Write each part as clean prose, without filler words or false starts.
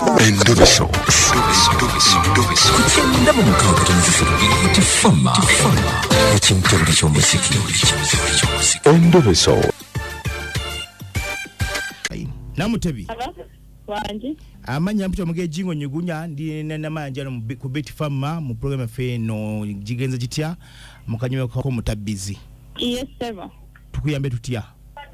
Endobeso. Kugenda mu mukaaga tifama ekintu eky'omuziki. Endobeso. Namutebi. Wange. Amanya mpito mugejingo nyugunya ndi namanja ku Beti Farmer mu program feno jigenza jitya mukanywe ko mutabizi. Yes sir. Tukuyambe tutya.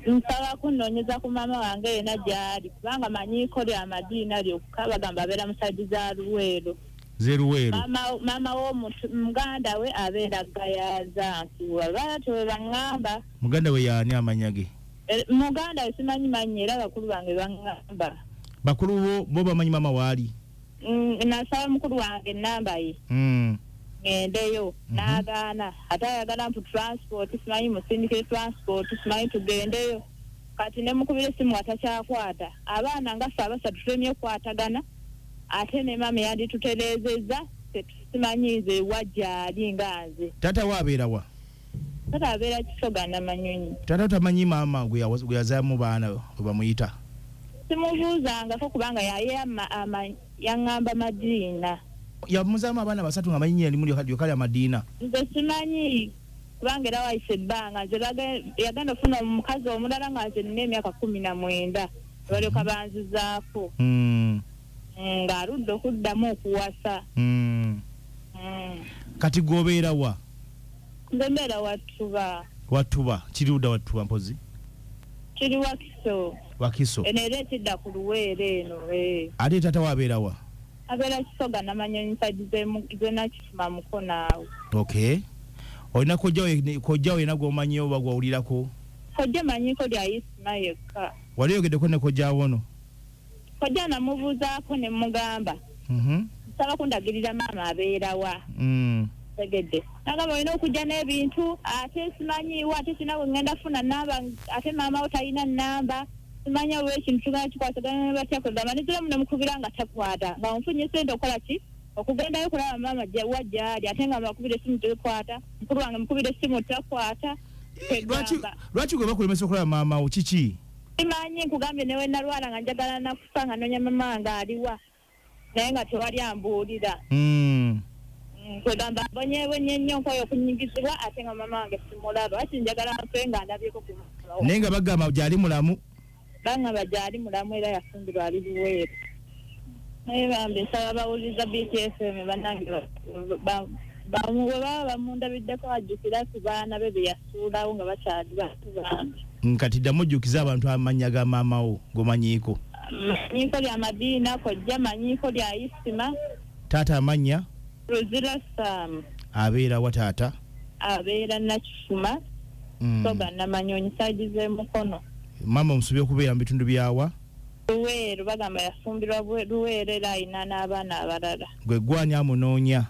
Nsaba kunonyeza ku mama wange yena gyali kubanga manyiko lya madina lyo kabagamba abera musadiza Luwero. Zeruwero. Mama wo muganda we abera gayaza ntiwaba tebangamba. Muganda we yani amanyage. Muganda simanyi manyera bakulu bange bangamba. Bakulu bo bamanyi mama wali. Nasaba mukulu wange namba ye. Ngendeyo nagana atayagala mpu transport simanyi musindike transport simanyi tugendeyo kati ne mukubire simu atacyakwata abaana nga sabasatu tutemye kwatagana ate ne mama yandi tutelezeza simanyize wajali ngaze tata wabeera wa tata abeera Kisoga na Manyonyi tata tamanyi mama gwe yazamu baana bamuyita simubuuzanga ko kubanga yaye yangamba Madina ya muzama abana basatu nga manyi ali muri kali Madina nze simanyi kubanga era wayise banga nze yagenda funa mukazi omulala nga nze nne emyaka 19 bali kabanzizaako nga aludde okuddamu okuwasa kati gobeera wa nze mbeera Watuba kiruda Watuba mpozi kiri Wakiso enere tidda ku Luwere eno ate tata wabeera wa abera Kisoga na Manyonyi sadize mugena kifuma mukonaawo. Okay. Olina kojjawo yena gwomanyiyo bagwawulirako? Kojja manyiko lya Isma yekka. Wali yogeddeko ne kojjawo ono? Kojja namubuuzaako ne mugamba. Nsaba kundagirira maama abeera wa. Tegedde. Nagamba olina okujja n'ebintu ate simanyiwo ate sinawe ngenda funa namba ate maama wo talina namba. Simanya we ekintu tugana kikwasagana batya kugamba nizira muno mukubira nga takwata nga nfunye sente okola ki okugendayo kulaba mama wajjali ate nga bakubire simu tekwata mukulu wange mukubire simu takwata lwaki gwe bakulemesa okulaba mama wo kiki simanyi nkugambye newe nalwala nga njagala nakufa nga nonya mama nga aliwa naye nga tewali ambuulira kwegamba mbonyebonye nnyo nkoyo okunyigizibwa ate nga mama wange simulaba ati njagala mfe nga ndabyeko naye nga bagamba gyali mulamu banga bajali mulamu era yafumbirwa ali Luwero naye bambe nsaba bawuliza BTFM banange baba bamundabideko ajjukira ku baana be beyasuulawo nga bakyali batu bange kati ddamu ojjukiza abantu amanya ga maama wo gomanyiiko manyiko lya Madina kojja manyiko lya Isima taata amanya Ruzira Sam abeera wa taata abeera Nakifuma Kisoga na Manyonyi sagize mukono mama omusubye okubeera mu bitundu byawa Luwero bagamba yafumbirwa Luwero era ayina n'abaana abalala gwe gwani amunoonya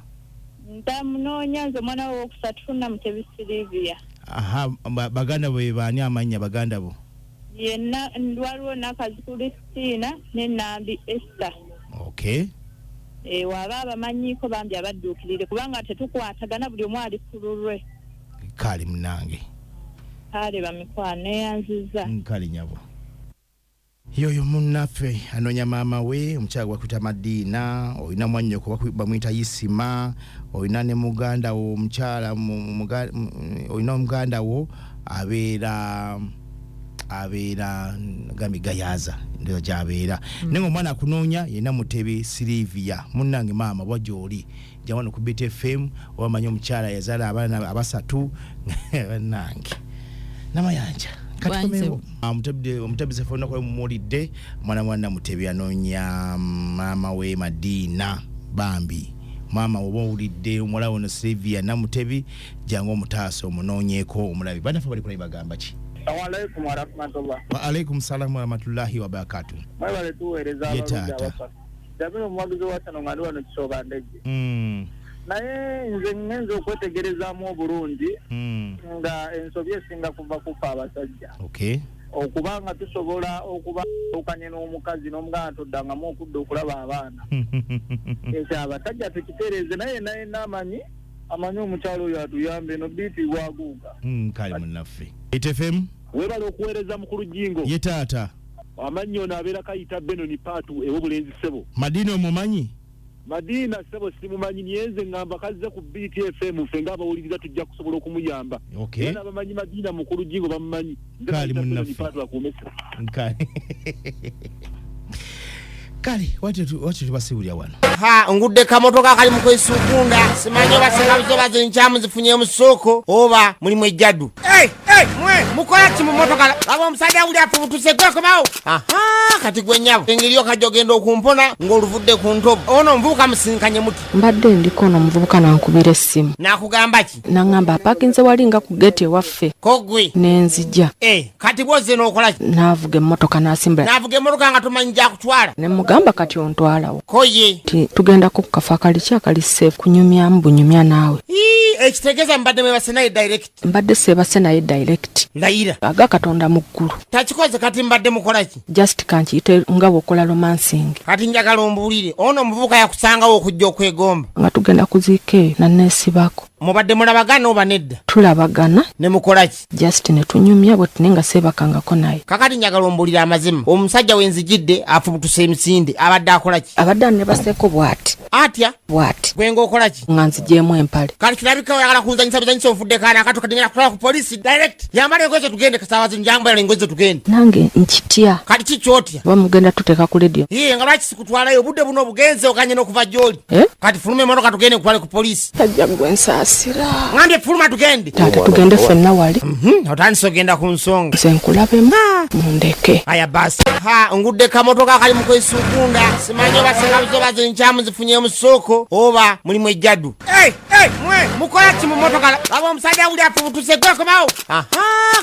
ntamunoonya nze mwana we okusatu funa Mutebi Silivia baganda bwe baani amanya baganda bo yenna waliwo n'akazi Kristina ne Nambi Esther okay waba abamanyiiko bambi abadduukirire kubanga tetukwatagana buli omu ali ku lulwe kale munange kale bamikwano eyanziza kale nyabo yoyo munnaffe anonya maama we omukyala gwakuta Madina olina mwanyo kuba bamuyita Isima olina ne muganda wo omukyala olina omuganda wo abeera gambi gayaza ndio jabeera nengo omwana akunoonya yena Mutebi Silivia munnange maama bwajoli jawano ku BTFM obamanyi omukyala yazala abaana abasatu bannange namayanja katukomeo Mutebi sefona kwa mulidde mwana Mutebi anonya maama we Madina bambi mama oba ulidde omulawo ono Silivia na Mutebi jangu omutaaso omunoonyeeko omulabi banafa bali kulaba bagamba ki Assalamualaikum warahmatullah. Waalaikum salam warahmatullahi wabarakatuh. Mwebale tuweereza abalungi Dabino mwagizi watano nga wano Kisoga ndeje. Naye nze ngenza okwetegerezaamu obulungi nga ensobi esinga kuva kufa abasajja. Okay. Okubanga tusobola okuba okanye n'omukazi n'omuganda toddangamu okudda okulaba abaana. Ekyo abasajja tukitereeze naye n'amanyi amanyi omukyalo oyo atuyambe no biti bwaguuga. Kale munnaffe. BTFM webale okuweereza mukulu jingo ye taata amanyi ono abeera kayita Benoni Paatu ew'obulenzi ssebo. Madina omumanyi? Madina ssebo simumanyi nyenze ngamba kazze ku BTFM ffe ng'abawuliriza tujja kusobola okumuyamba. Okay. Era n'abamanyi Madina mukulu jingo bamumanyi. Kali munnaffe. Paatu akumesa. Kale wati tubasibulya wano. Ngudde kamotoka kali mu kwesukunda simanyi basenga bizobaze nchamu zifunye mu soko oba mulimu ejjadu. Mwe mukola ki mu motoka abo omusajja uli afubutuse gweko bawo. Kati gwe nyabo engiriyo kajogenda okumpona ng'oluvudde ku ntobo ono mvubuka musinkanye muti. Mbadde ndiko ono muvubuka nankubira essimu. Nakugamba ki? Nangamba apakinze walinga ku gate ewaffe. Kogwe Nenzija. Kati bwoze n'okola ki? Naavuga emmotoka n'asimbula. Naavuga emmotoka nga tumanyi gya kutwala. Ne mugamba kati ontwalawo. Koye. Tugenda ku kafa kali akali safe kunyumyamu bunyumya naawe. Ekitegeeza mbadde mwebase naye direct. Mbadde seebase naye direct. Layira. Aga Katonda mu ggulu. Takikoze kati mbadde mukola ki? Just kankiyite nga bw'okola romancing. Kati njagala ombuulire ono omuvubuka yakusangawo okujja okwegomba. Nga tugenda kuziika eyo nanneesibako. Mubadde mulabagana oba nedda? Tulabagana. Ne mukola ki? Just ne tunyumya bwe tune nga seebakangako naye. Kakati njagala ombuulire amazima. Omusajja wenzijidde afubutuse emisinde abadde akola ki? Abadde annebaseeko bw'ati. Atya? Bw'ati. Gwe ng'okola ki? Nga nzigyemu empale. Kati kirabika oyagala kunzanyisa bizanyisa ovudde kaana akato kadengera kutwala ku polisi direct. Yambala engoye tugende kasaawa zino njambala engoye tugende. Nange nkitya. Kati kikyotya? Bamugenda tuteeka ku radio. Nga lwaki sikutwalayo obudde buno obugenze okanye n'okuva gy'oli. Kati fuluma emmotoka tugende kutwale ku polisi. Tajja gwe nsaasira. Ngambye fuluma tugende. Taata tugende ffenna wali. Otandise ogenda ku nsonga. Nze nkulabemu. Mundeke. Aya basi. Ngudde kamotoka kali mu kwesukunda simanyi basenga bizobaze nkyamu zifunye mu soko oba mulimu ejjadu. Mwe mukola ki mu motoka abo omusajja uli afubutuse gweko bawo.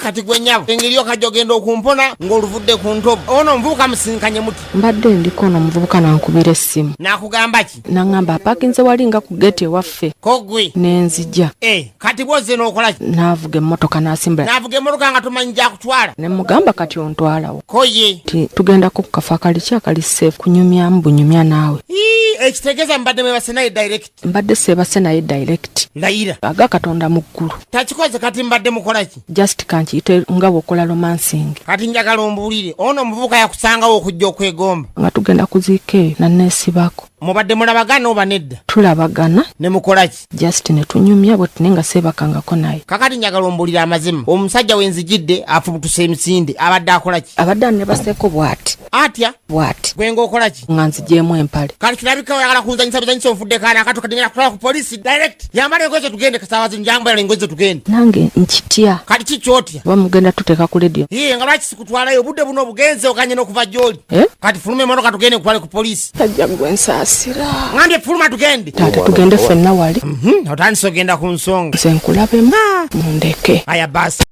Kati gwe nyabo engiriyo kajogenda okumpona ng'oluvudde ku ntobo ono mvubuka musinkanye muti. Mbadde ndiko ono muvubuka nankubira essimu. Nakugamba ki? Nangamba apakinze walinga ku gate ewaffe. Kogwe. Nenzija. Kati bwoze n'okola ki? Naavuga emmotoka n'asimbula. Naavuga emmotoka nga tumanyi gya kutwala. Ne mugamba kati ontwalawo. Koye. Tugenda ku kafa akali safe kunyumyamu bunyumya naawe. Ekitegeeza mbadde mwebase naye direct. Mbadde seebase naye direct. Layira. Aga Katonda mu ggulu. Takikoze kati mbadde mukola ki? Just kankiyite nga bw'okola romancing. Kati njagala ombuulire ono omuvubuka yakusangawo okujja okwegomba. Nga tugenda kuziika eyo nanneesibako. Mubadde mulabagana oba nedda? Tulabagana. Ne mukola ki? Just ne tunyumya bwe tune nga seebakangako naye. Kakati njagala ombuulire amazima. Omusajja wenzijidde afubutuse emisinde abadde akola ki? Abadde annebaseeko bw'ati. Atya? Bw'ati. Gwe ng'okola ki? Nga nzigyemu empale. Kati kirabika oyagala kunzanyisa bizanyisa ovudde kaana akato kadengera kutwala ku polisi direct. Yambala engoye tugende kasaawa zino njambala engoye tugende. Nange nkitya. Kati kikyotya? Bamugenda tuteeka ku radio. Nga lwaki sikutwalayo obudde buno obugenze okanye n'okuva gy'oli. Kati fuluma emmotoka tugende kutwale ku polisi. Tajja gwe nsaasira. Ngambye fuluma tugende. Taata tugende ffenna wali. Otandise ogenda ku nsonga. Nze nkulabemu. Mundeke. Aya basi.